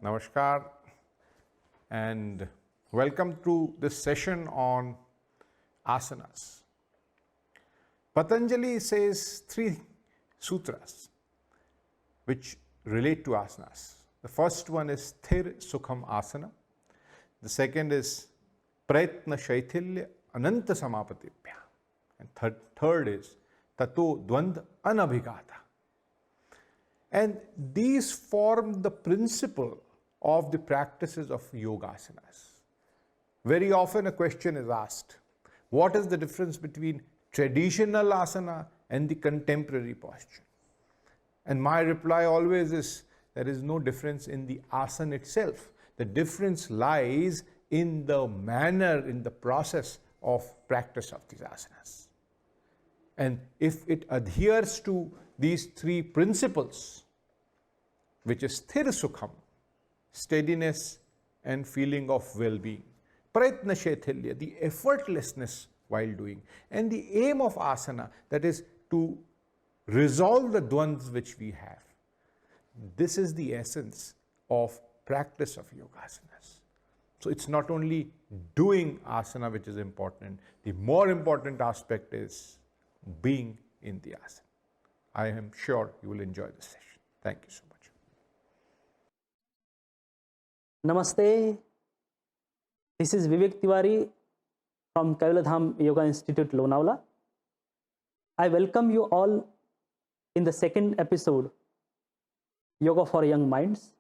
Namaskar and welcome to this session on asanas. Patanjali says 3 sutras which relate to asanas. The first one is Sthir Sukham Asana. The second is Prayatna Shaithilya Ananta Samapatibhya. And third is Tato Dvand Anabhigata. And these form the principle of the practices of yogasanas. Very often a question is asked, what is the difference between traditional asana and the contemporary posture? And my reply always is, there is no difference in the asana itself. The difference lies in the manner, in the process of practice of these asanas. And if it adheres to these 3 principles, which is Sthir Sukham, steadiness and feeling of well-being, Prayatna Shaithilya, the effortlessness while doing, and the aim of asana, that is to resolve the dvands which we have. This is the essence of practice of yogasanas. So it's not only doing asana which is important, the more important aspect is being in the asana. I am sure you will enjoy this session. Thank you so much. Namaste. This is Vivek Tiwari from Kaivaladham Yoga Institute, Lonavala. I welcome you all in the second episode, Yoga for Young Minds.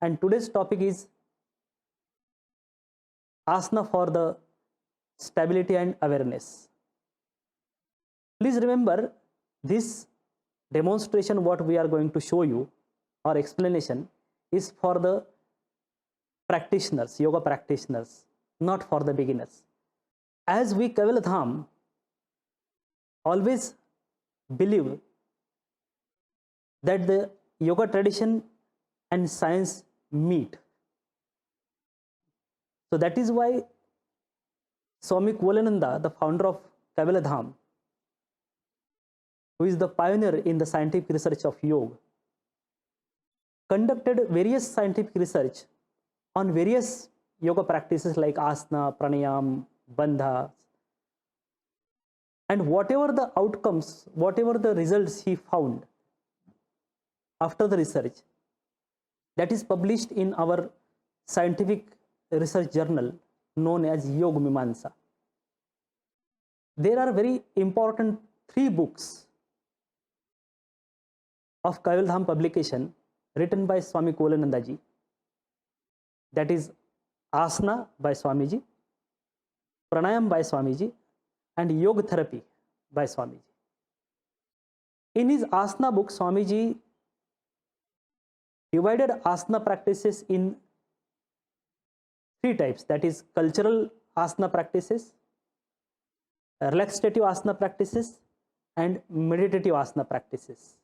And today's topic is Asana for the Stability and Awareness. Please remember, this demonstration what we are going to show you or explanation is for the practitioners, yoga practitioners, not for the beginners. As we Kaivaladham always believe that the yoga tradition and science meet. So that is why Swami Kuvalananda, the founder of Kaivaladham, who is the pioneer in the scientific research of yoga, conducted various scientific research on various yoga practices like asana, pranayam, bandha, and whatever the outcomes, whatever the results he found after the research, that is published in our scientific research journal known as Yoga Mimamsa. There are very important 3 books of Kaivaladham publication written by Swami Kuvalananda ji. That is Asana by Swamiji, Pranayam by Swamiji, and Yoga Therapy by Swamiji. In his Asana book, Swamiji divided asana practices in 3 types, that is cultural asana practices, relaxative asana practices, and meditative asana practices.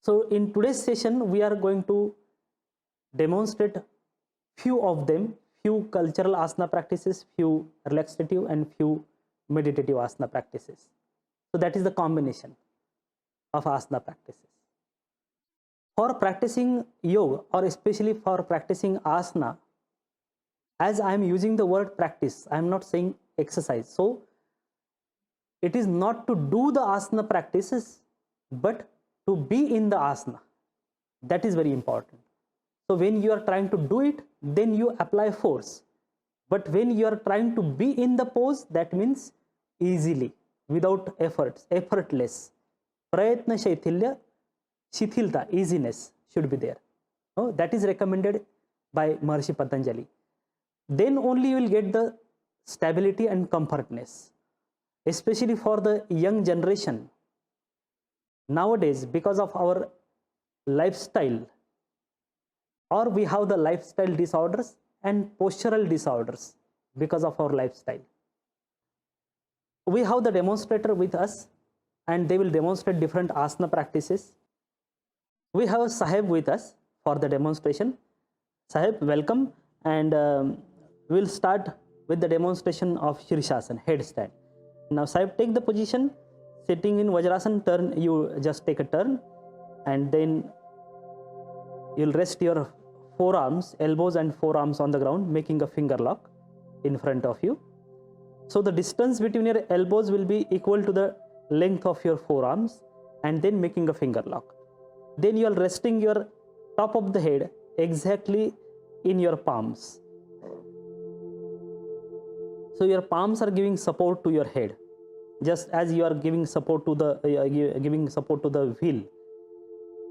So in today's session, we are going to demonstrate few of them, few cultural asana practices, few relaxative, and few meditative asana practices. So that is the combination of asana practices. For practicing yoga, or especially for practicing asana, as I am using the word practice, I am not saying exercise. So it is not to do the asana practices, but to be in the asana. That is very important. So when you are trying to do it, then you apply force. But when you are trying to be in the pose, that means easily, without efforts, effortless. Prayatna Shaithilya, Shithilta, easiness should be there. No, that is recommended by Maharishi Patanjali. Then only you will get the stability and comfortness. Especially for the young generation. Nowadays, because of our lifestyle, or we have the lifestyle disorders and postural disorders because of our lifestyle. We have the demonstrator with us, and they will demonstrate different asana practices. We have Sahib with us for the demonstration. Sahib, welcome, and we will start with the demonstration of Shirshasana, headstand. Now Sahib, take the position, sitting in Vajrasana, turn, you just take a turn, and then you'll rest your forearms, elbows and forearms on the ground, making a finger lock in front of you. So the distance between your elbows will be equal to the length of your forearms, and then making a finger lock. Then you are resting your top of the head exactly in your palms. So your palms are giving support to your head, just as you are giving support to the wheel.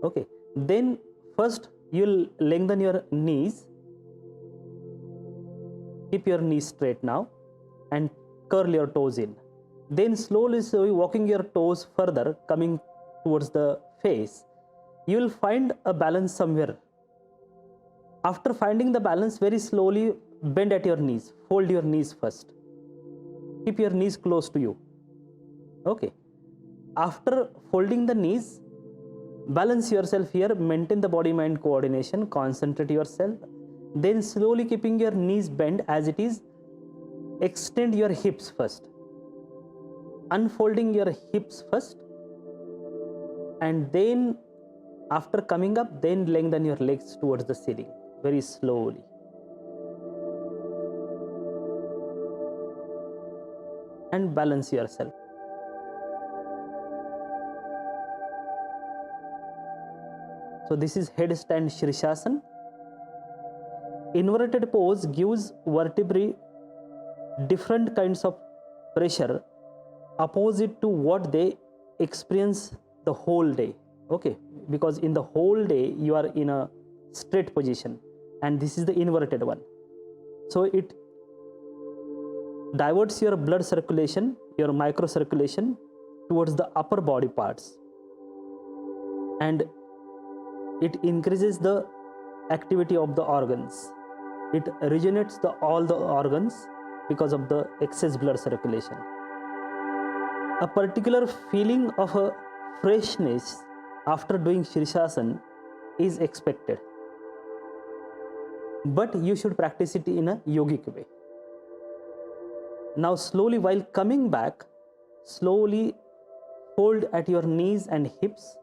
Okay. Then first you will lengthen your knees. Keep your knees straight now and curl your toes in. Then slowly walking your toes further, coming towards the face, you will find a balance somewhere. After finding the balance, very slowly bend at your knees. Fold your knees first. Keep your knees close to you. Okay. After folding the knees, balance yourself here, maintain the body-mind coordination, concentrate yourself. Then slowly keeping your knees bent as it is, extend your hips first. Unfolding your hips first, and then after coming up, then lengthen your legs towards the ceiling very slowly. And balance yourself. So this is headstand Shirshasana. Inverted pose gives vertebrae different kinds of pressure opposite to what they experience the whole day. Okay, because in the whole day you are in a straight position, and this is the inverted one. So it diverts your blood circulation, your microcirculation towards the upper body parts, and it increases the activity of the organs. It regenerates all the organs because of the excess blood circulation. A particular feeling of a freshness after doing Shirshasana is expected, but you should practice it in a yogic way. Now slowly, while coming back, slowly fold at your knees and hips.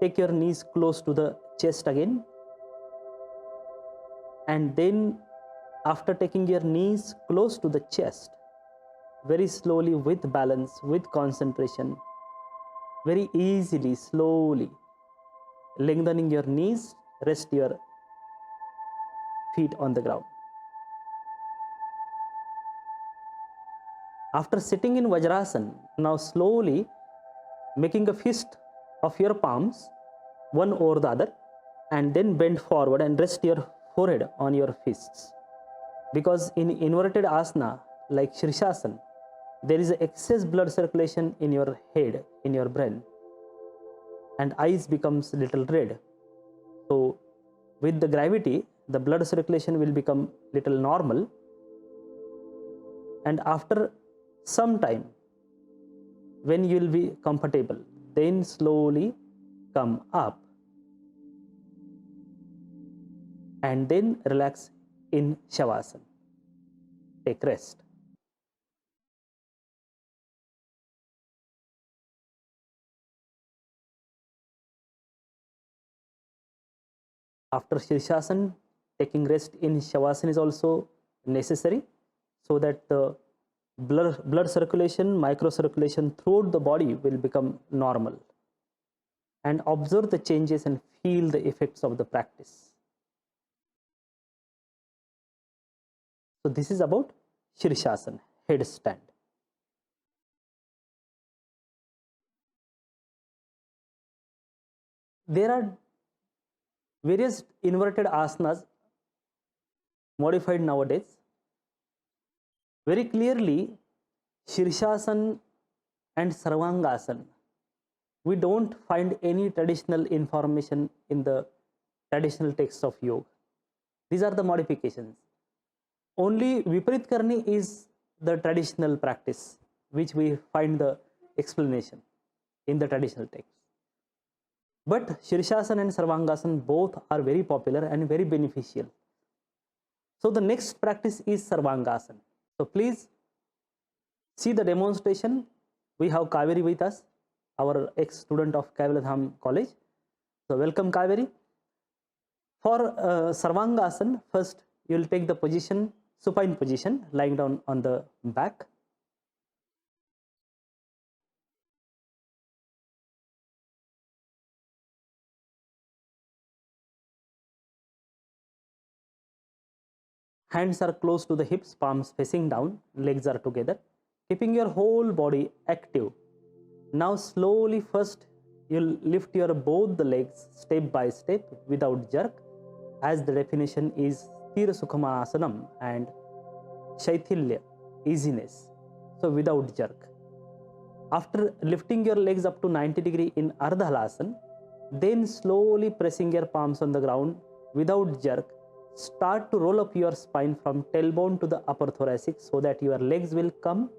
Take your knees close to the chest again, and then after taking your knees close to the chest, very slowly, with balance, with concentration, very easily, slowly lengthening your knees, rest your feet on the ground. After sitting in Vajrasana, now slowly making a fist of your palms, one over the other, and then bend forward and rest your forehead on your fists. Because in inverted asana like Shirshasana, there is excess blood circulation in your head, in your brain, and eyes becomes little red. So with the gravity, the blood circulation will become little normal, and after some time, when you will be comfortable, then slowly come up and then relax in Shavasana. Take rest. After Shirshasana, taking rest in Shavasana is also necessary, so that the blood circulation, microcirculation throughout the body will become normal. And observe the changes and feel the effects of the practice. So this is about Shirshasana, headstand. There are various inverted asanas modified nowadays. Very clearly, Shirshasana and Sarvangasana, we don't find any traditional information in the traditional texts of yoga. These are the modifications. Only Viparit Karni is the traditional practice, which we find the explanation in the traditional text. But Shirshasana and Sarvangasana both are very popular and very beneficial. So the next practice is Sarvangasana. So please see the demonstration. We have Kaveri with us, our ex-student of Kaivaladham College. So welcome, Kaveri. For Sarvangasana, first you will take the position, supine position, lying down on the back. Hands are close to the hips, palms facing down, legs are together, keeping your whole body active. Now slowly first you'll lift your both the legs step by step without jerk, as the definition is Sthira Sukhamasana and Shaithilya, easiness. So without jerk. After lifting your legs up to 90 degree in Ardha Halasana, then slowly pressing your palms on the ground without jerk, start to roll up your spine from tailbone to the upper thoracic so that your legs will come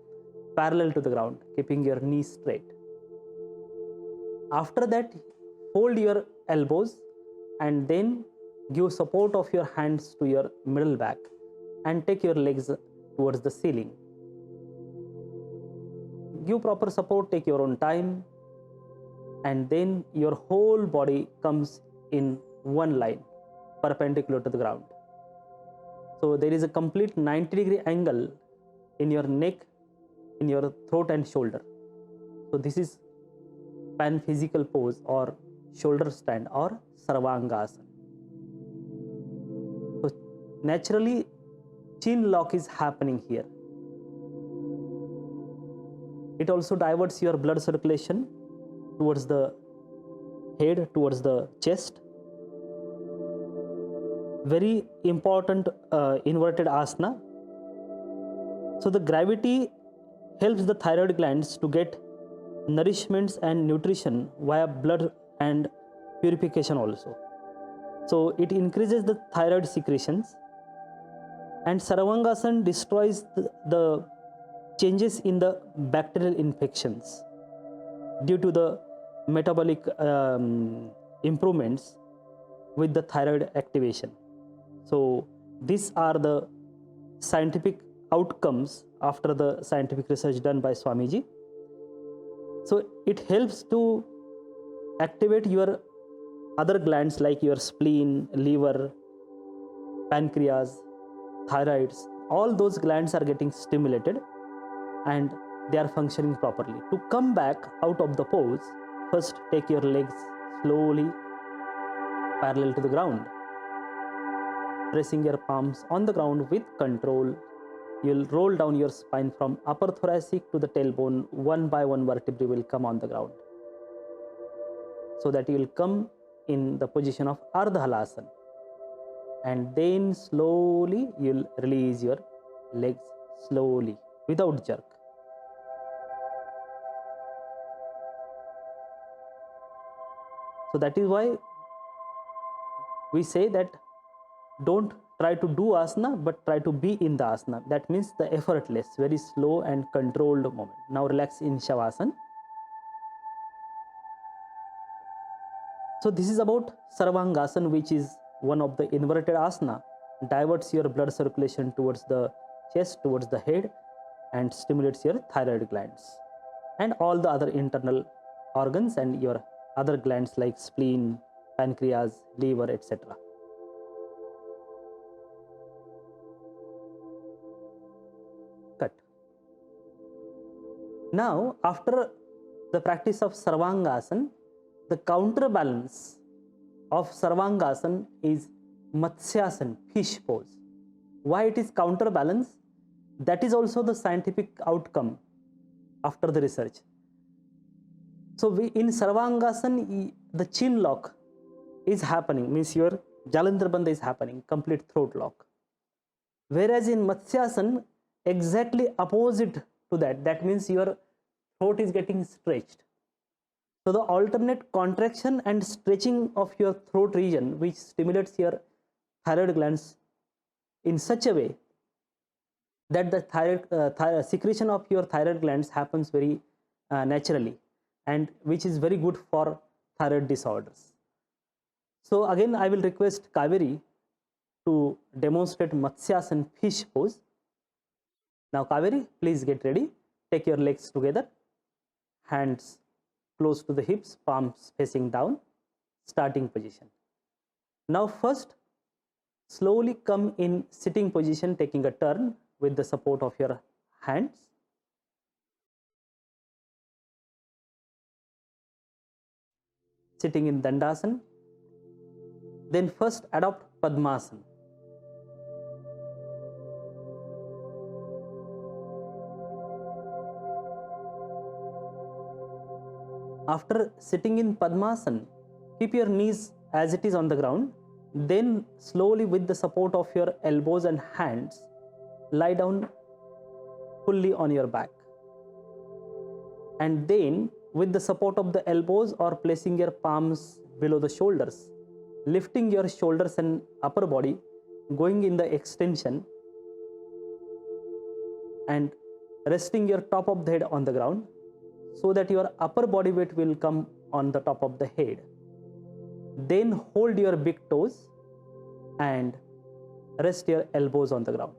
parallel to the ground, keeping your knees straight. After that, fold your elbows and then give support of your hands to your middle back and take your legs towards the ceiling. Give proper support, take your own time, and then your whole body comes in one line, perpendicular to the ground. So there is a complete 90-degree angle in your neck, in your throat and shoulder. So this is panphysical pose or shoulder stand or Sarvangasana. So naturally chin lock is happening here. It also diverts your blood circulation towards the head, towards the chest. Very important inverted asana. So the gravity helps the thyroid glands to get nourishments and nutrition via blood and purification also. So it increases the thyroid secretions, and Sarvangasana destroys the changes in the bacterial infections due to the metabolic improvements with the thyroid activation. So these are the scientific outcomes after the scientific research done by Swamiji. So it helps to activate your other glands like your spleen, liver, pancreas, thyroids. All those glands are getting stimulated and they are functioning properly. To come back out of the pose, first take your legs slowly parallel to the ground. Pressing your palms on the ground with control, you'll roll down your spine from upper thoracic to the tailbone. One by one vertebrae will come on the ground, so that you will come in the position of Ardha Halasana. And then slowly you'll release your legs slowly without jerk. So that is why we say that don't try to do asana, but try to be in the asana. That means the effortless, very slow and controlled movement. Now relax in Shavasana. So this is about Sarvangasana, which is one of the inverted asana, diverts your blood circulation towards the chest, towards the head, and stimulates your thyroid glands and all the other internal organs and your other glands like spleen, pancreas, liver, etc. Cut. Now, after the practice of Sarvangasana, the counterbalance of Sarvangasana is Matsyasana, fish pose. Why it is counterbalance? That is also the scientific outcome after the research. So in Sarvangasana, the chin lock is happening, means your Jalandhar Bandha is happening, complete throat lock. Whereas in Matsyasana, exactly opposite to that, that means your throat is getting stretched. So the alternate contraction and stretching of your throat region, which stimulates your thyroid glands in such a way that the thyroid secretion of your thyroid glands happens very naturally, and which is very good for thyroid disorders. So again, I will request Kaveri to demonstrate Matsyasana fish pose. Now Kaveri, please get ready. Take your legs together, hands close to the hips, palms facing down, starting position. Now first, slowly come in sitting position, taking a turn with the support of your hands. Sitting in Dandasana. Then first adopt Padmasana. After sitting in Padmasana, keep your knees as it is on the ground. Then slowly, with the support of your elbows and hands, lie down fully on your back. And then, with the support of the elbows or placing your palms below the shoulders, lifting your shoulders and upper body, going in the extension, and resting your top of the head on the ground, so that your upper body weight will come on the top of the head. Then hold your big toes and rest your elbows on the ground.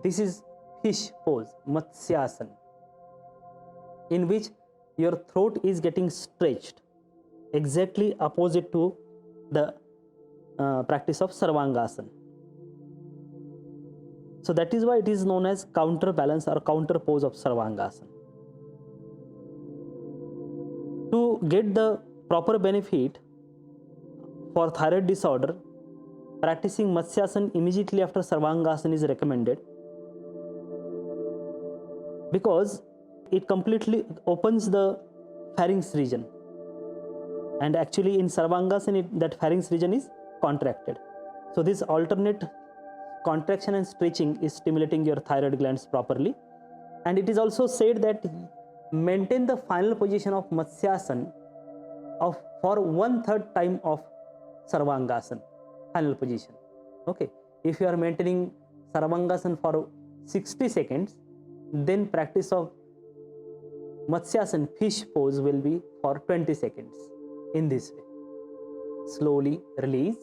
This is fish pose, Matsyasana, in which your throat is getting stretched, exactly opposite to the practice of Sarvangasana. So that is why it is known as counterbalance or counter pose of Sarvangasana. To get the proper benefit for thyroid disorder, practicing Matsyasana immediately after Sarvangasana is recommended, because it completely opens the pharynx region, and actually in Sarvangasana that pharynx region is contracted. So this alternate contraction and stretching is stimulating your thyroid glands properly. And it is also said that maintain the final position of Matsyasana for 1/3 time of Sarvangasana, final position. Okay, if you are maintaining Sarvangasana for 60 seconds, then practice of Matsyasana fish pose will be for 20 seconds. In this way, slowly release.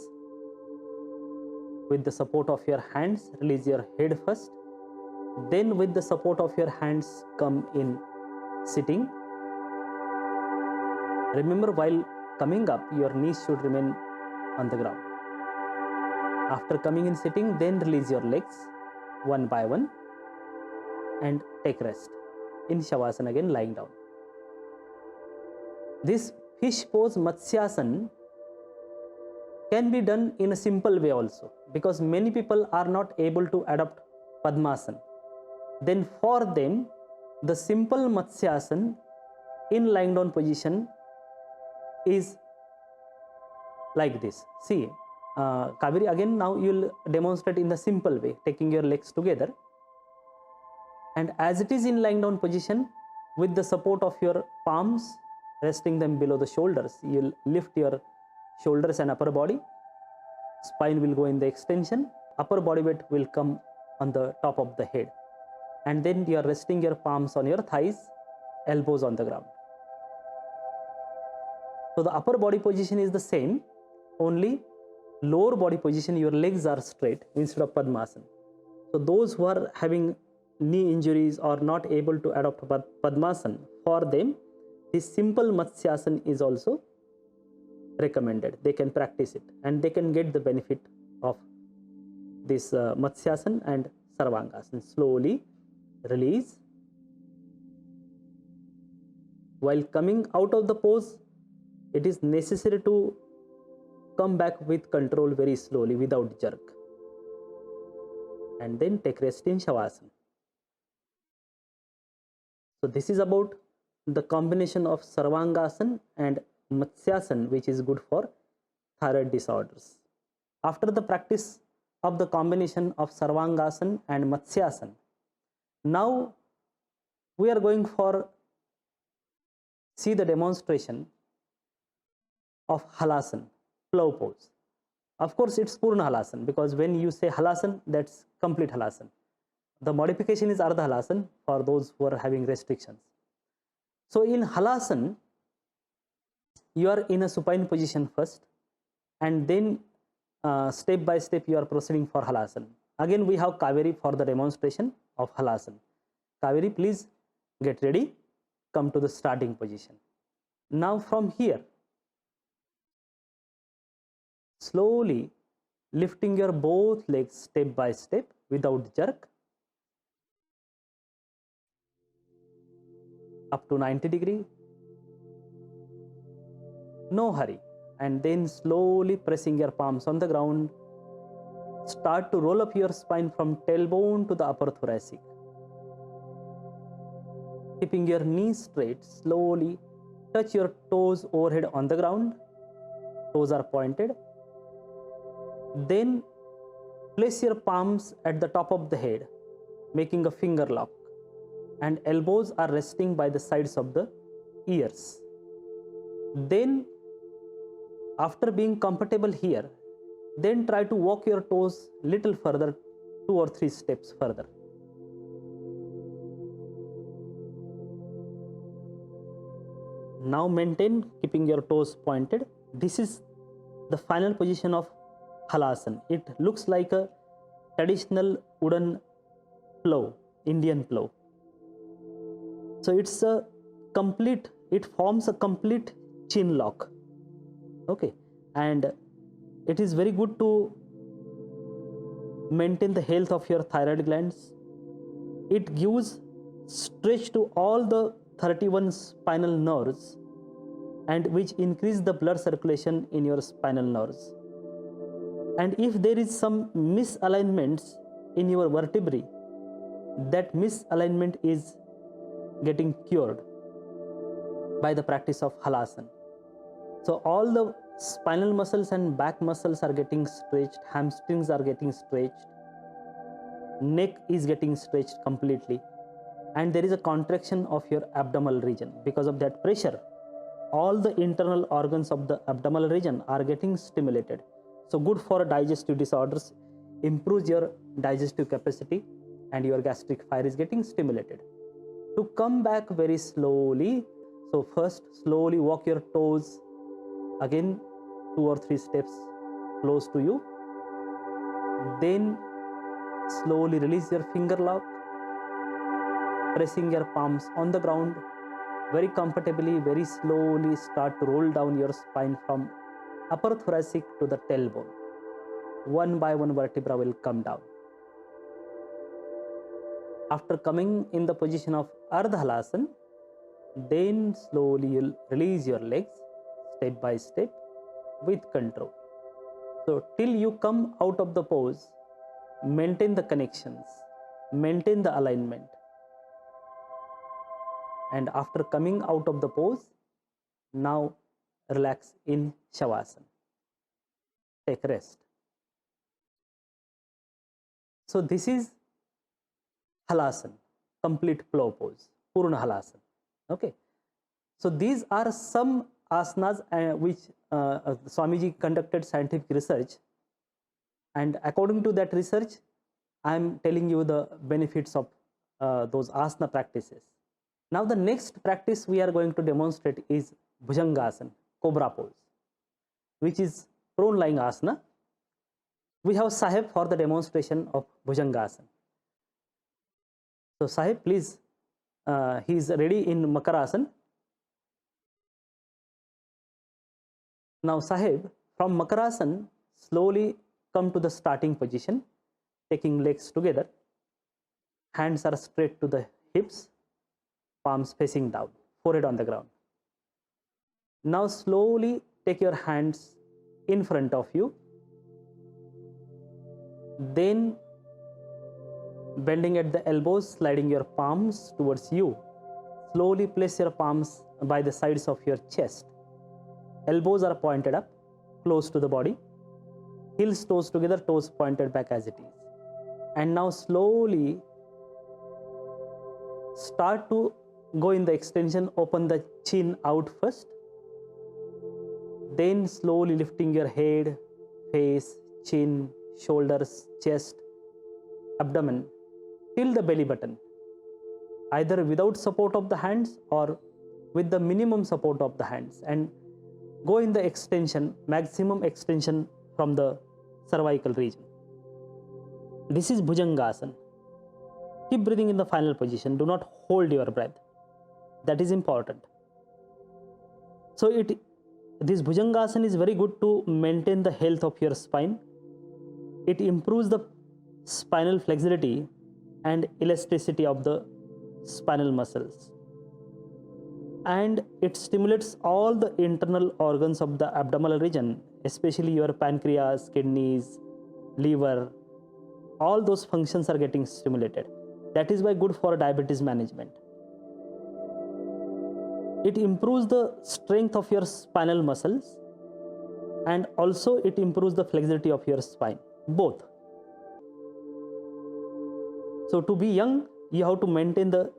With the support of your hands, release your head first. Then with the support of your hands, come in sitting. Remember, while coming up, your knees should remain on the ground. After coming in sitting, then release your legs one by one and take rest in Shavasana, again lying down. This fish pose Matsyasana can be done in a simple way also, because many people are not able to adopt Padmasana. Then for them, the simple Matsyasana in lying down position is like this. See, Kaveri, again now you will demonstrate in the simple way, taking your legs together, and as it is in lying down position, with the support of your palms, resting them below the shoulders, you will lift your shoulders and upper body. Spine will go in the extension, upper body weight will come on the top of the head, and then you are resting your palms on your thighs, elbows on the ground. So the upper body position is the same, only lower body position, your legs are straight instead of Padmasana. So those who are having knee injuries or not able to adopt Padmasana, for them this simple Matsyasana is also recommended. They can practice it and they can get the benefit of this Matsyasana and Sarvangasana. Slowly release. While coming out of the pose, it is necessary to come back with control very slowly without jerk, and then take rest in Shavasana. So this is about the combination of Sarvangasana and Matsyasana, which is good for thyroid disorders. After the practice of the combination of Sarvangasana and Matsyasana, now we are going for see the demonstration of Halasana, plow pose. Of course, it's Purna Halasana, because when you say Halasana, that's complete Halasana. The modification is Ardha Halasana for those who are having restrictions. So in Halasana, you are in a supine position first, and then step by step you are proceeding for Halasana. Again, we have Kaveri for the demonstration of Halasana. Kaveri, please get ready, come to the starting position. Now from here, slowly lifting your both legs step by step without jerk up to 90 degree. No hurry. And then slowly pressing your palms on the ground, start to roll up your spine from tailbone to the upper thoracic. Keeping your knees straight, slowly touch your toes overhead on the ground. Toes are pointed. Then place your palms at the top of the head, making a finger lock, and elbows are resting by the sides of the ears. Then, after being comfortable here, then try to walk your toes little further, 2 or 3 steps further. Now maintain keeping your toes pointed. This is the final position of Halasana. It looks like a traditional wooden plow, Indian plow. So it forms a complete chin lock. Okay, and it is very good to maintain the health of your thyroid glands. It gives stretch to all the 31 spinal nerves, and which increase the blood circulation in your spinal nerves. And if there is some misalignments in your vertebrae, that misalignment is getting cured by the practice of Halasana. So all the spinal muscles and back muscles are getting stretched, hamstrings are getting stretched, neck is getting stretched completely, and there is a contraction of your abdominal region. Because of that pressure, all the internal organs of the abdominal region are getting stimulated. So good for digestive disorders, improves your digestive capacity, and your gastric fire is getting stimulated. To come back very slowly, so first slowly walk your toes again 2 or 3 steps close to you. Then slowly release your finger lock, pressing your palms on the ground. Very comfortably, very slowly start to roll down your spine from upper thoracic to the tailbone. One by one vertebra will come down. After coming in the position of Ardha Halasana, then slowly you'll release your legs step by step with control. So till you come out of the pose, maintain the connections, maintain the alignment. And after coming out of the pose, now relax in Shavasana. Take rest. So this is Halasana, complete plow pose, Purna Halasana. Okay. So these are some asanas which Swamiji conducted scientific research, and according to that research, I am telling you the benefits of those asana practices. Now the next practice we are going to demonstrate is Bhujangasana, Cobra pose, which is prone lying asana. We have Sahib for the demonstration of Bhujangasana. So Sahib, please, he is ready in Makarasana. Now Sahib, from Makarasana, slowly come to the starting position, taking legs together. Hands are straight to the hips, palms facing down, forehead on the ground. Now slowly take your hands in front of you. Then bending at the elbows, sliding your palms towards you. Slowly place your palms by the sides of your chest. Elbows are pointed up, close to the body. Heels, toes together, toes pointed back as it is. And now slowly start to go in the extension, open the chin out first. Then slowly lifting your head, face, chin, shoulders, chest, abdomen till the belly button, either without support of the hands or with the minimum support of the hands, and go in the extension, maximum extension from the cervical region. This is Bhujangasana. Keep breathing in the final position. Do not hold your breath. That is important. So this Bhujangasana is very good to maintain the health of your spine, it improves the spinal flexibility and elasticity of the spinal muscles, and it stimulates all the internal organs of the abdominal region, especially your pancreas, kidneys, liver. All those functions are getting stimulated. That is why good for diabetes management. It improves the strength of your spinal muscles, and also it improves the flexibility of your spine, both. So to be young, you have to maintain the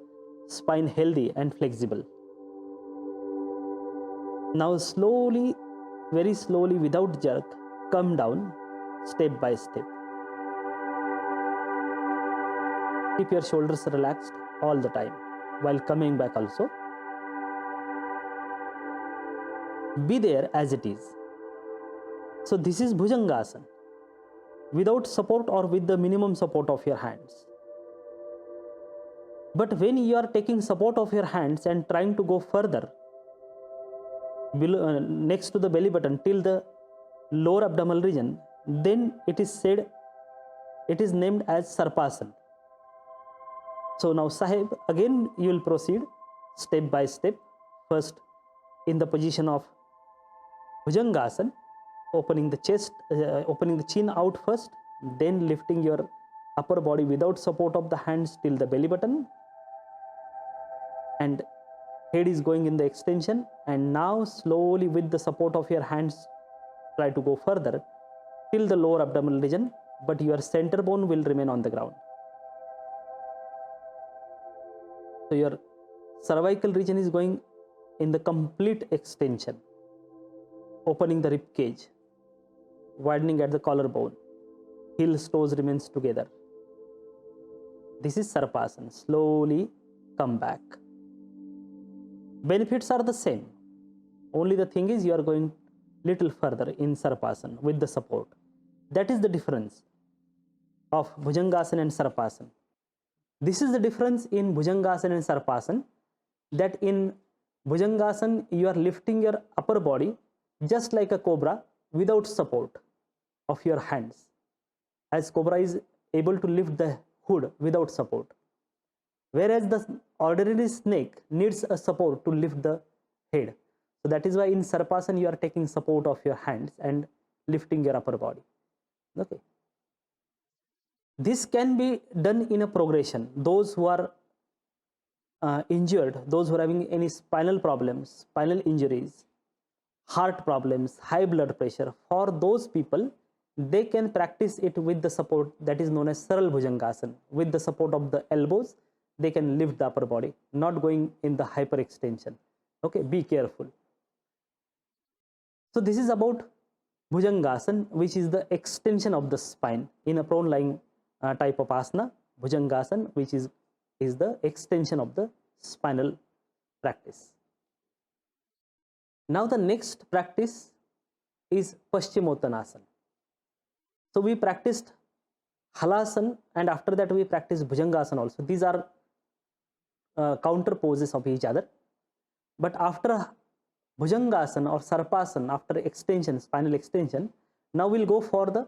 spine healthy and flexible. Now slowly, very slowly, without jerk, come down step by step. Keep your shoulders relaxed all the time while coming back also. Be there as it is. So this is Bhujangasana, without support or with the minimum support of your hands. But when you are taking support of your hands and trying to go further, below, next to the belly button till the lower abdominal region, then it is said, it is named as Sarpasana. So now Sahib, again you will proceed step by step. First in the position of Bhujangasana, opening the chest, opening the chin out first, then lifting your upper body without support of the hands till the belly button, and head is going in the extension, and now slowly with the support of your hands try to go further till the lower abdominal region, but your center bone will remain on the ground. So your cervical region is going in the complete extension, opening the rib cage, widening at the collarbone, heels toes remains together. This is Sarpasana. Slowly come back. Benefits are the same. Only the thing is you are going little further in Sarpasana with the support. That is the difference of Bhujangasana and Sarpasana. This is the difference in Bhujangasana and Sarpasana, that in Bhujangasana you are lifting your upper body just like a cobra without support of your hands, as cobra is able to lift the hood without support, whereas the ordinary snake needs a support to lift the head. So that is why in Sarpasana you are taking support of your hands and lifting your upper body. Okay. This can be done in a progression. Those who are injured, those who are having any spinal problems, spinal injuries, heart problems, high blood pressure, for those people, they can practice it with the support that is known as Saral Bhujangasana. With the support of the elbows, they can lift the upper body, not going in the hyperextension. Okay, be careful. So this is about Bhujangasana, which is the extension of the spine in a prone lying type of asana. Bhujangasana, which is the extension of the spinal practice. Now the next practice is Paschimottanasana. So we practiced Halasana, and after that we practiced Bhujangasana also. These are counter poses of each other. But after Bhujangasana or Sarpasana, after extension, spinal extension, now we'll go for the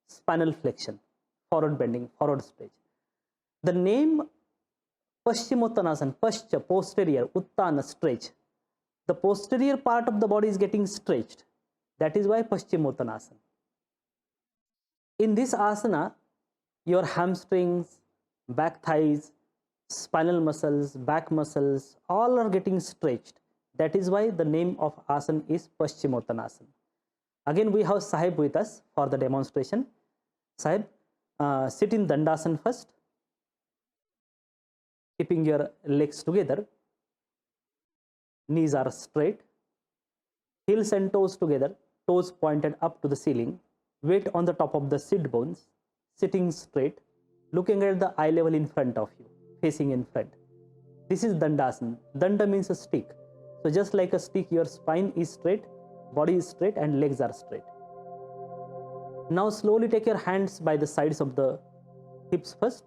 spinal flexion, forward bending, forward stretch. The name Paschimottanasana, Pascha, posterior, Uttana, stretch. The posterior part of the body is getting stretched. That is why Paschimottanasana. In this asana, your hamstrings, back thighs, spinal muscles, back muscles, all are getting stretched. That is why the name of asana is Paschimottanasana. Again, we have Sahib with us for the demonstration. Sahib, sit in Dandasana first, keeping your legs together. Knees are straight, heels and toes together, toes pointed up to the ceiling, weight on the top of the sit bones, sitting straight, looking at the eye level in front of you, facing in front. This is Dandasana. Danda means a stick. So just like a stick, your spine is straight, body is straight, and legs are straight. Now slowly take your hands by the sides of the hips first.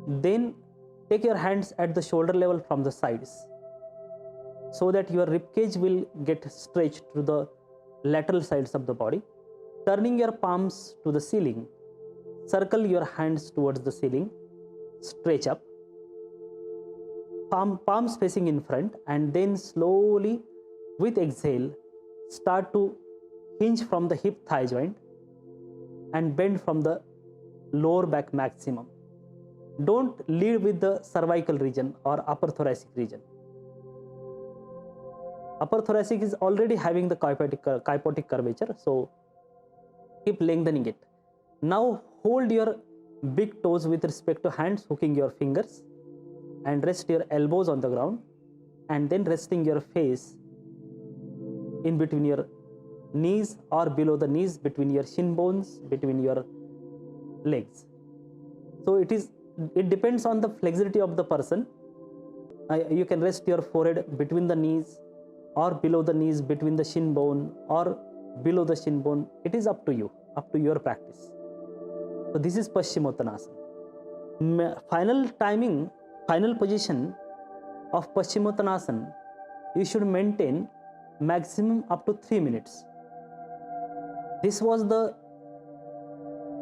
Then take your hands at the shoulder level from the sides, so that your rib cage will get stretched to the lateral sides of the body. turning your palms to the ceiling, circle your hands towards the ceiling, stretch up, palms facing in front, and then slowly with exhale start to hinge from the hip thigh joint and bend from the lower back maximum. Don't lead with the cervical region or upper thoracic region. Upper thoracic is already having the kyphotic curvature, so keep lengthening it. Now hold your big toes with respect to hands, hooking your fingers, and rest your elbows on the ground, and then resting your face in between your knees or below the knees, between your shin bones, between your legs. So it depends on the flexibility of the person. You can rest your forehead between the knees or below the knees, between the shin bone or below the shin bone. It is up to you, up to your practice. So this is Paschimottanasana. Final position of Paschimottanasana, you should maintain maximum up to 3 minutes. This was the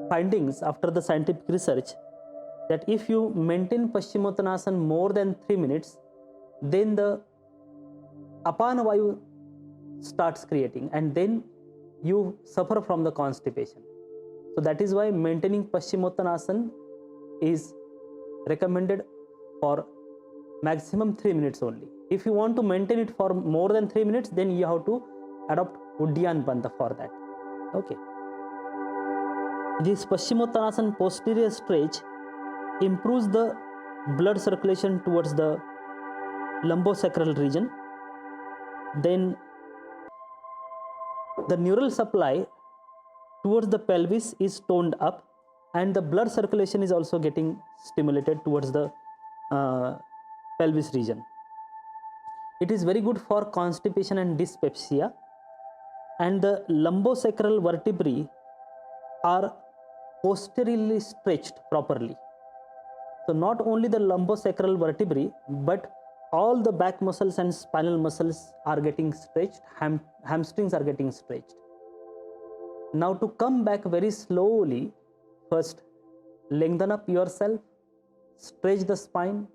findings after the scientific research, that if you maintain Paschimottanasana more than 3 minutes, then the Apana Vayu starts creating, and then you suffer from the constipation. So that is why maintaining Paschimottanasana is recommended for maximum 3 minutes only. If you want to maintain it for more than 3 minutes, then you have to adopt Uddiyana Bandha for that. Okay. This Paschimottanasana posterior stretch improves the blood circulation towards the lumbosacral region. Then the neural supply towards the pelvis is toned up, and the blood circulation is also getting stimulated towards the pelvis region. It is very good for constipation and dyspepsia, and the lumbosacral vertebrae are posteriorly stretched properly. So not only the lumbosacral vertebrae, but all the back muscles and spinal muscles are getting stretched, hamstrings are getting stretched. Now to come back very slowly, first lengthen up yourself, stretch the spine,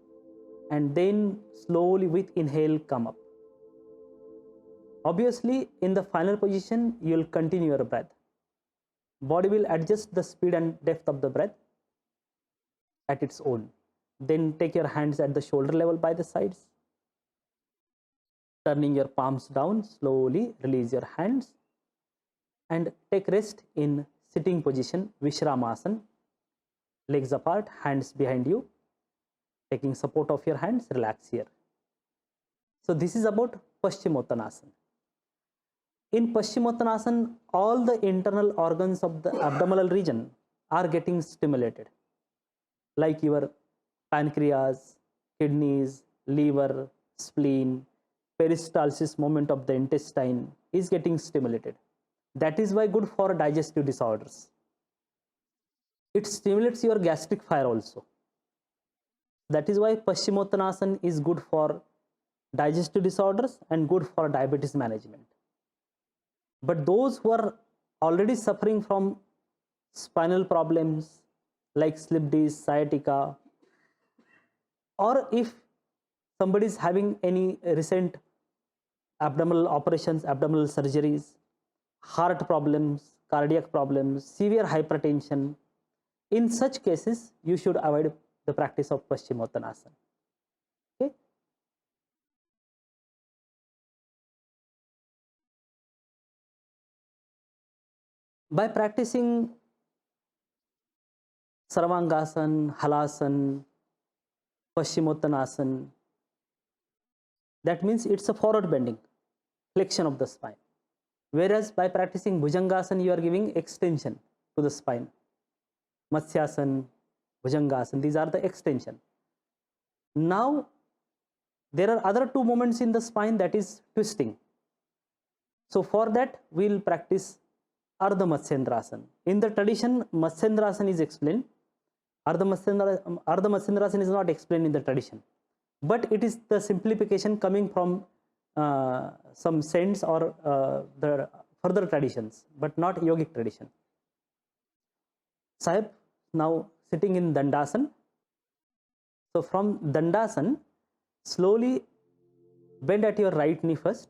and then slowly with inhale come up. Obviously in the final position you will continue your breath. Body will adjust the speed and depth of the breath at its own. Then take your hands at the shoulder level by the sides, turning your palms down, slowly release your hands and take rest in sitting position, Vishramasana, legs apart, hands behind you, taking support of your hands, relax here. So this is about Paschimottanasana. In Paschimottanasana, all the internal organs of the abdominal region are getting stimulated, like your pancreas, kidneys, liver, spleen, peristalsis movement of the intestine is getting stimulated. That is why good for digestive disorders. It stimulates your gastric fire also. That is why Paschimottanasana is good for digestive disorders and good for diabetes management. But those who are already suffering from spinal problems like slip disc, sciatica, or if somebody is having any recent abdominal operations, abdominal surgeries, heart problems, cardiac problems, severe hypertension, in such cases you should avoid the practice of Paschimottanasana. Okay? By practicing Sarvangasana, Halasana, Paschimottanasana, that means it's a forward bending, flexion of the spine. Whereas by practicing Bhujangasana, you are giving extension to the spine. Matsyasana, Bhujangasana, these are the extension. Now, there are other two movements in the spine, that is twisting. So for that, we will practice Ardha Matsyendrasana. In the tradition, Matsyendrasana is explained. Ardha Matsyendrasana is not explained in the tradition. But it is the simplification coming from some saints or further traditions, but not yogic tradition. Sahib, now sitting in Dandasan. So from Dandasan, slowly bend at your right knee first.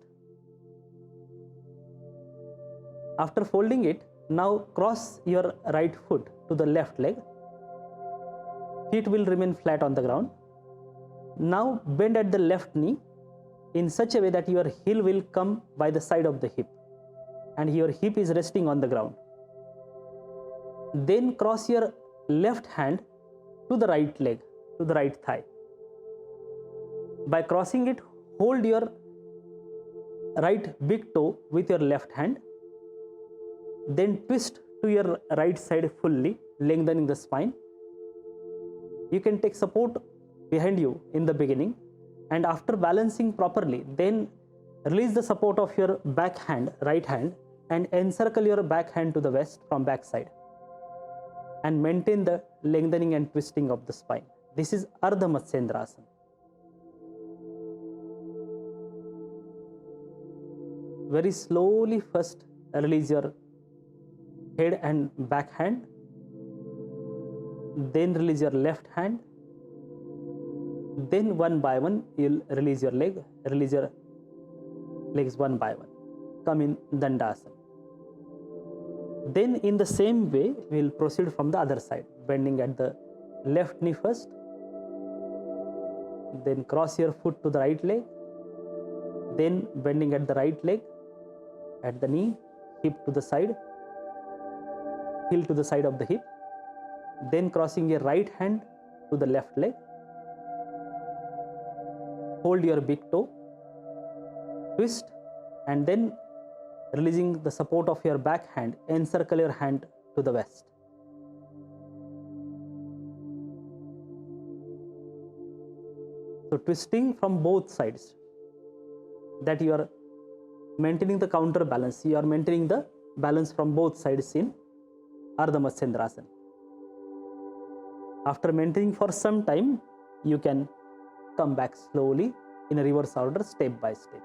After folding it, now cross your right foot to the left leg. Feet will remain flat on the ground. Now bend at the left knee in such a way that your heel will come by the side of the hip and your hip is resting on the ground. Then cross your left hand to the right leg, to the right thigh. By crossing it, hold your right big toe with your left hand. Then twist to your right side fully, lengthening the spine. You can take support behind you in the beginning, and after balancing properly, then release the support of your back hand, right hand, and encircle your back hand to the waist from back side, and maintain the lengthening and twisting of the spine. This is Ardha Matsyendrasana. Very slowly first release your head and back hand, then release your left hand, then one by one you'll release your legs one by one. Come in Dandasana. Then in the same way we'll proceed from the other side, bending at the left knee first, then cross your foot to the right leg, then bending at the right leg, at the knee, hip to the side, heel to the side of the hip, then crossing your right hand to the left leg, hold your big toe, twist, and then releasing the support of your back hand, encircle your hand to the waist. So twisting from both sides, that you are maintaining the counter balance, you are maintaining the balance from both sides in Ardha Matsyendrasana. After maintaining for some time, you can come back slowly in a reverse order, step by step.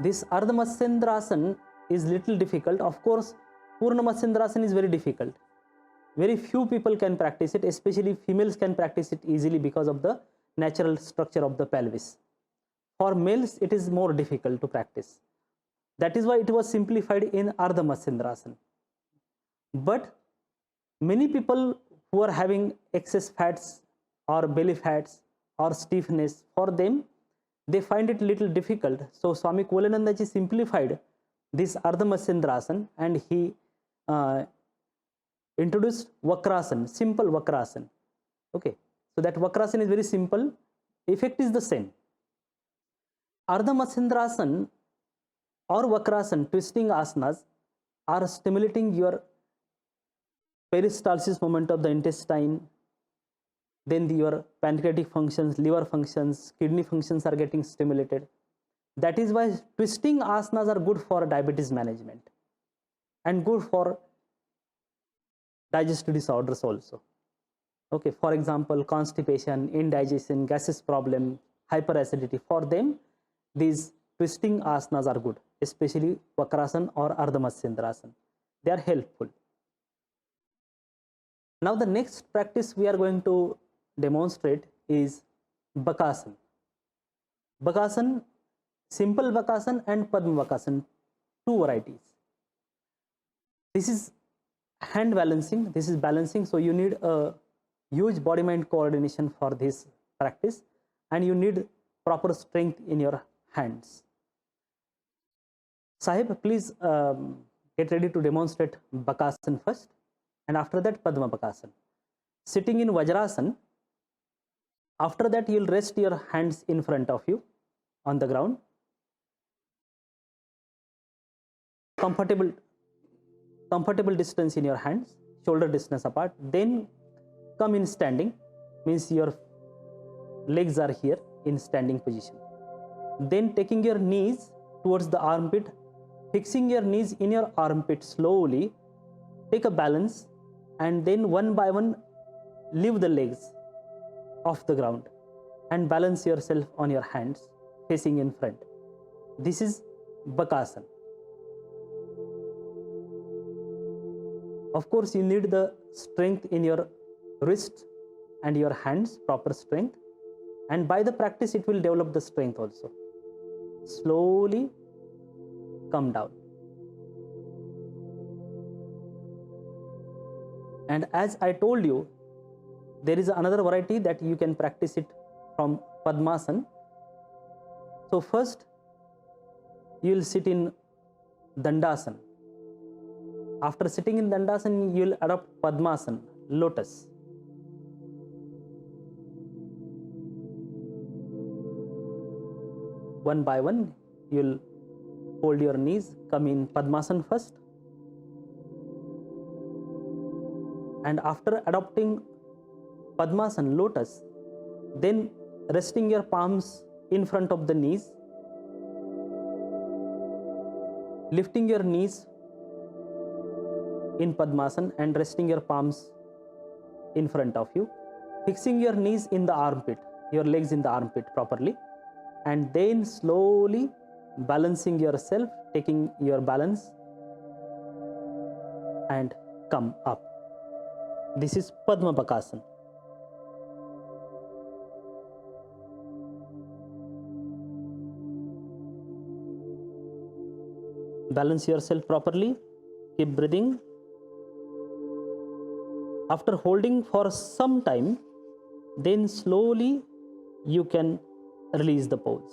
This Ardha Matsyendrasana is little difficult. Of course, Purna Matsyendrasana is very difficult. Very few people can practice it, especially females can practice it easily because of the natural structure of the pelvis. For males, it is more difficult to practice. That is why it was simplified in Ardha Matsyendrasana. But many people who are having excess fats or belly fats or stiffness, for them, they find it little difficult. So Swami Kuvalananda ji simplified this Ardha Matsyendrasana and he introduced Vakrasana, simple Vakrasana. Okay, so that Vakrasana is very simple, effect is the same. Ardha Matsyendrasana or Vakrasana, twisting asanas, are stimulating your peristalsis movement of the intestine, then your pancreatic functions, liver functions, kidney functions are getting stimulated. That is why twisting asanas are good for diabetes management and good for digestive disorders also. Okay, for example, constipation, indigestion, gases problem, hyperacidity, for them these twisting asanas are good, especially Vakrasana or Ardha Matsyendrasana. They are helpful. Now the next practice we are going to demonstrate is Bakasana. Bakasana, simple Bakasana and Padma Bakasana, two varieties. This is hand balancing, this is balancing, so you need a huge body-mind coordination for this practice and you need proper strength in your hands. Sahib, please get ready to demonstrate Bakasana first and after that Padma Bakasana. Sitting in Vajrasana, after that you will rest your hands in front of you on the ground. Comfortable distance in your hands, shoulder distance apart. Then come in standing, means your legs are here in standing position. Then taking your knees towards the armpit, fixing your knees in your armpit slowly, take a balance and then one by one leave the legs off the ground and balance yourself on your hands facing in front. This is Bakasana. Of course, you need the strength in your wrists and your hands, proper strength. And by the practice, it will develop the strength also. Slowly come down. And as I told you, there is another variety that you can practice it from Padmasana. So first, you will sit in Dandasana. After sitting in Dandasana, you will adopt Padmasana, lotus. One by one, you will hold your knees, come in Padmasana first. And after adopting Padmasana, lotus, then resting your palms in front of the knees, lifting your knees in Padmasana and resting your palms in front of you, fixing your knees in the armpit, your legs in the armpit properly, and then slowly balancing yourself, taking your balance and come up. This is Padma Bakasana. Balance yourself properly, keep breathing. After holding for some time, then slowly you can release the pose.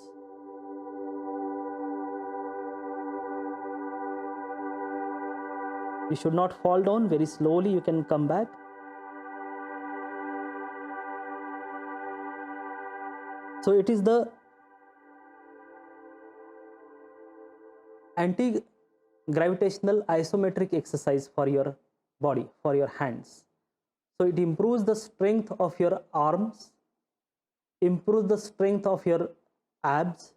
You should not fall down. Very slowly you can come back. So it is the anti-gravitational isometric exercise for your body, for your hands. So it improves the strength of your arms, improves the strength of your abs.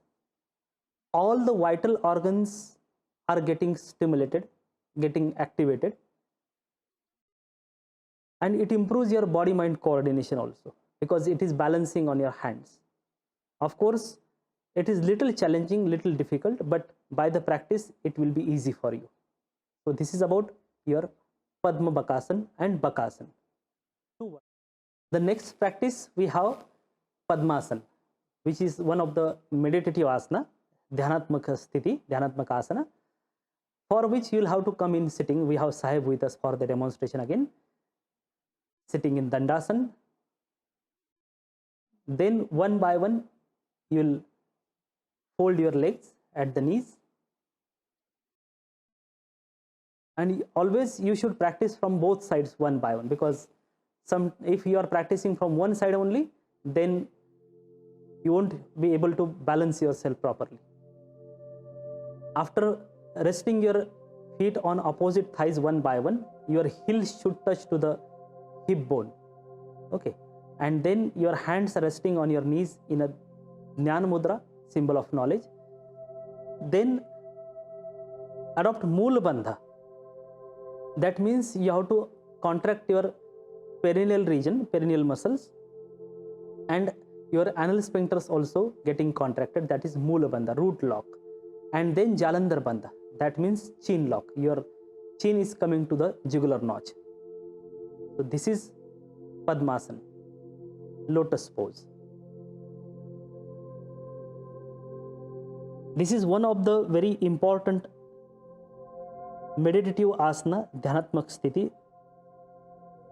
All the vital organs are getting stimulated, getting activated. And it improves your body-mind coordination also, because it is balancing on your hands. Of course, it is little challenging, little difficult, but by the practice, it will be easy for you. So this is about your Padma Bakasana and Bakasana. The next practice we have Padmasana, which is one of the meditative asana, Dhyanatmaka Sthiti, Dhyanatmaka Asana, for which you will have to come in sitting. We have Sahib with us for the demonstration again. Sitting in Dandasana. Then one by one, you will fold your legs at the knees. And always you should practice from both sides one by one, because if you are practicing from one side only, then you won't be able to balance yourself properly. After resting your feet on opposite thighs one by one, your heels should touch to the hip bone. Okay. And then your hands are resting on your knees in a Jnana Mudra, symbol of knowledge. Then adopt Moola Bandha. That means you have to contract your perineal region, perineal muscles, and your anal sphincters also getting contracted. That is Moola Bandha, root lock. And then Jalandhar Bandha. That means chin lock. Your chin is coming to the jugular notch. So this is Padmasana, lotus pose. This is one of the very important meditative asana, Dhyanatmaka Sthiti.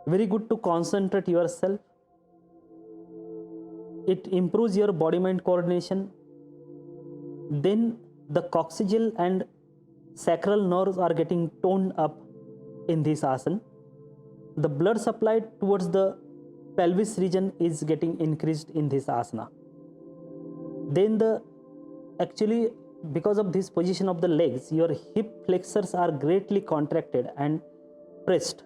Very good to concentrate yourself. It improves your body-mind coordination. Then the coccygeal and sacral nerves are getting toned up in this asana. The blood supply towards the pelvis region is getting increased in this asana. Then actually, because of this position of the legs, your hip flexors are greatly contracted and pressed,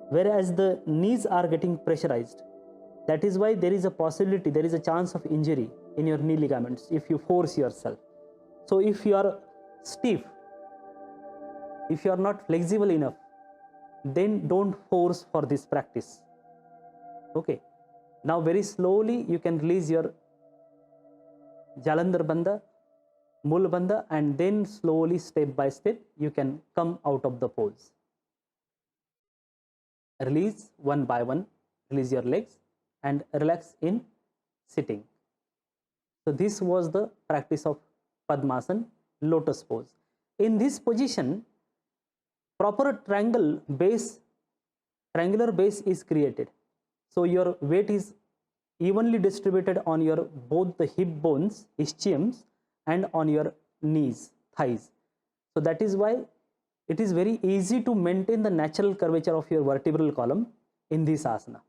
whereas the knees are getting pressurized. That is why there is a possibility, there is a chance of injury in your knee ligaments if you force yourself. So if you are stiff, if you are not flexible enough, then don't force for this practice. Okay. Now very slowly you can release your Jalandhar Bandha Mulabandha, and then slowly, step by step, you can come out of the pose. Release one by one, release your legs and relax in sitting. So this was the practice of Padmasana, lotus pose. In this position, proper triangular base is created. So your weight is evenly distributed on your both the hip bones, ischiums, and on your knees, thighs. So that is why it is very easy to maintain the natural curvature of your vertebral column in this asana,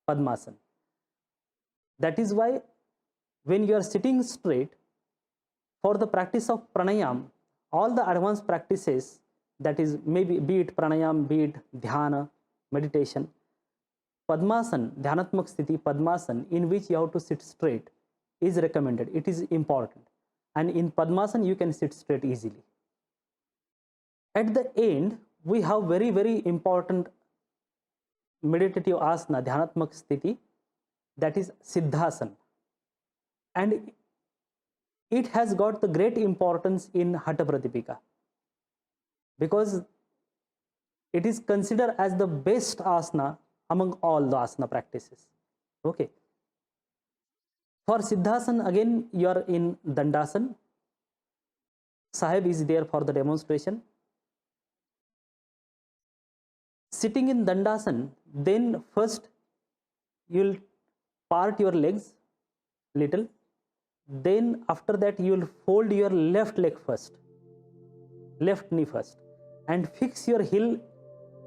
Padmasana. That is why when you are sitting straight, for the practice of pranayam, all the advanced practices, that is maybe be it pranayam, be it dhyana, meditation, Padmasana, Dhyanatmak Sthiti, Padmasana, in which you have to sit straight, is recommended. It is important. And in Padmasana, you can sit straight easily. At the end, we have very, very important meditative asana, Dhyanatmak Sthiti, that is Siddhasana. And it has got the great importance in Hatha Pratipika, because it is considered as the best asana among all the asana practices. Okay. For Siddhasana, again, you are in Dandasana. Sahib is there for the demonstration. Sitting in Dandasana, then first you will part your legs little. Then after that you will fold your left leg first, left knee first, and fix your heel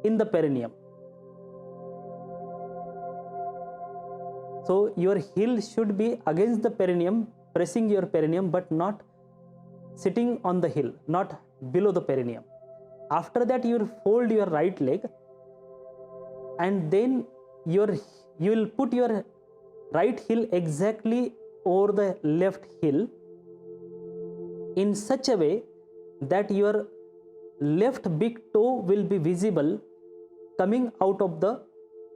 in the perineum. So your heel should be against the perineum, pressing your perineum, but not sitting on the heel, not below the perineum. After that you will fold your right leg, and then you will put your right heel exactly over the left heel in such a way that your left big toe will be visible coming out of the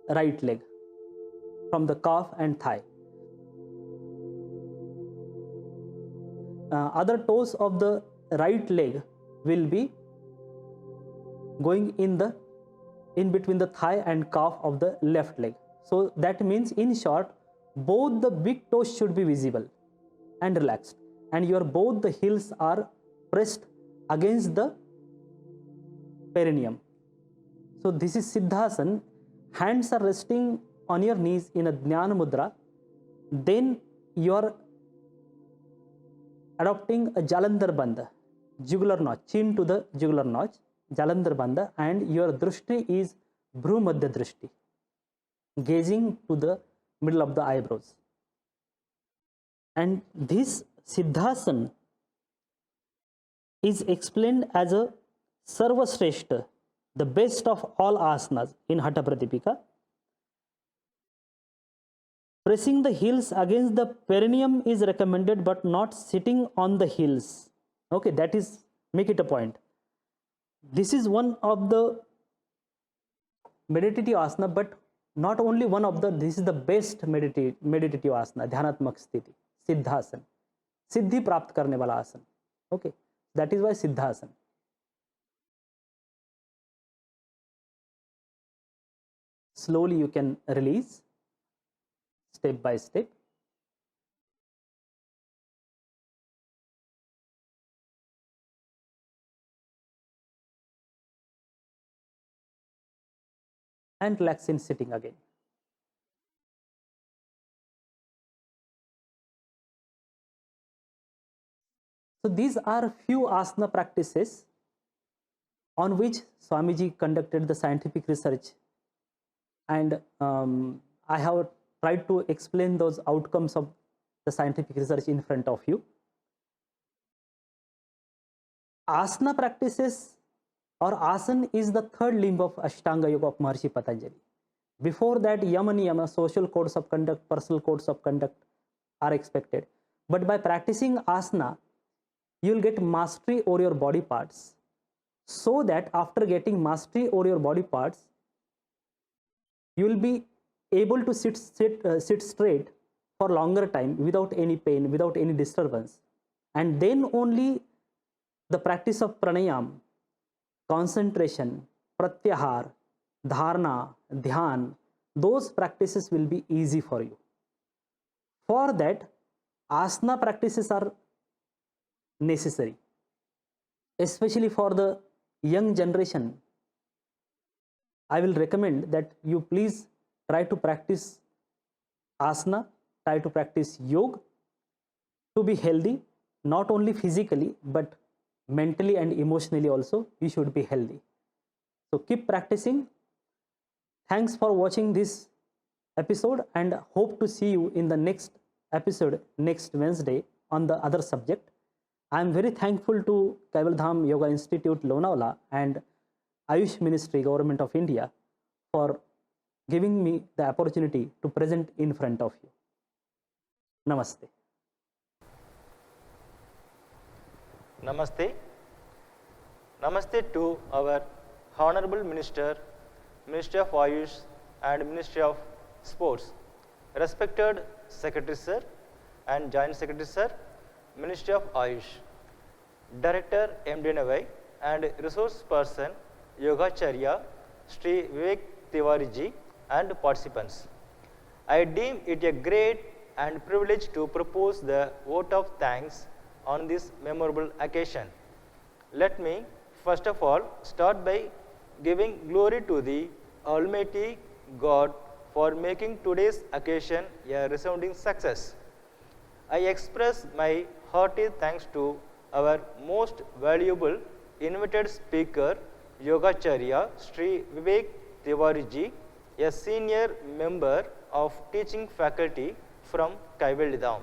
right leg from the calf and thigh. Other toes of the right leg will be going in between the thigh and calf of the left leg. So that means, in short, both the big toes should be visible and relaxed, and your both the heels are pressed against the perineum. So this is Siddhasana. Hands are resting on your knees in a Jnana Mudra. Then you are adopting a Jalandhar Bandha, jugular notch, chin to the jugular notch, Jalandhar Bandha, and your Drishti is Bhru Madhya Drishti, gazing to the middle of the eyebrows. And this Siddhasana is explained as a Sarvashreshta, the best of all asanas in Hatha Pratipika. Pressing the heels against the perineum is recommended, but not sitting on the heels. Okay, that is, make it a point. This is one of the meditative asana, but not only one of the, this is the best meditative asana, Dhyanatmak Sthiti, Siddhasana, Siddhi प्राप्त करने वाला आसन. Okay, that is why Siddhasana. Slowly you can release, step by step. And relax in sitting again. So these are few asana practices on which Swamiji conducted the scientific research, and I have tried to explain those outcomes of the scientific research in front of you. Asana practices or asana is the third limb of Ashtanga Yoga of Maharshi Patanjali. Before that, yama niyama, social codes of conduct, personal codes of conduct are expected. But by practicing asana, you will get mastery over your body parts, so that after getting mastery over your body parts, you will be able to sit straight for longer time without any pain, without any disturbance. and then only the practice of pranayam, concentration, pratyahar, dharana, dhyan, those practices will be easy for you. For that, asana practices are necessary, especially for the young generation. I will recommend that you please try to practice asana, try to practice yoga to be healthy, not only physically but mentally and emotionally also. We should be healthy. So keep practicing. Thanks for watching this episode and hope to see you in the next episode next Wednesday on the other subject. I am very thankful to Kaival Dham Yoga Institute Lonavala and Ayush Ministry, Government of India, for giving me the opportunity to present in front of you. Namaste. Namaste. Namaste to our Honorable Minister, Ministry of Ayush and Ministry of Sports, respected Secretary Sir and Joint Secretary Sir, Ministry of Ayush, Director MDNY and Resource Person Yogacharya Sri Vivek Tiwari ji and participants. I deem it a great and privilege to propose the vote of thanks on this memorable occasion. Let me first of all start by giving glory to the Almighty God for making today's occasion a resounding success. I express my hearty thanks to our most valuable invited speaker, Yogacharya Sri Vivek Tiwari ji, a senior member of teaching faculty from Kaival Dham,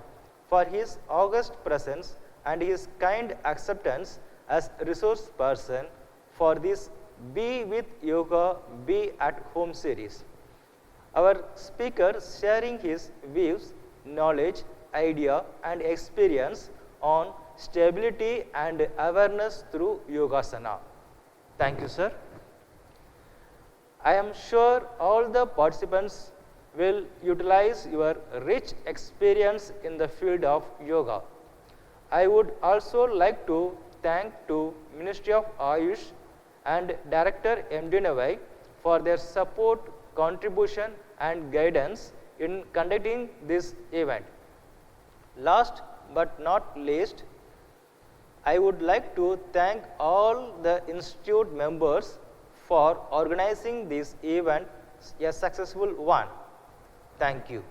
for his august presence and his kind acceptance as resource person for this Be with Yoga, Be at Home series. Our speaker sharing his views, knowledge, idea and experience on stability and awareness through Yogasana. Thank you, sir. I am sure all the participants will utilize your rich experience in the field of yoga. I would also like to thank to Ministry of Ayush and Director MDNY for their support, contribution and guidance in conducting this event. Last but not least, I would like to thank all the institute members for organizing this event a successful one. Thank you.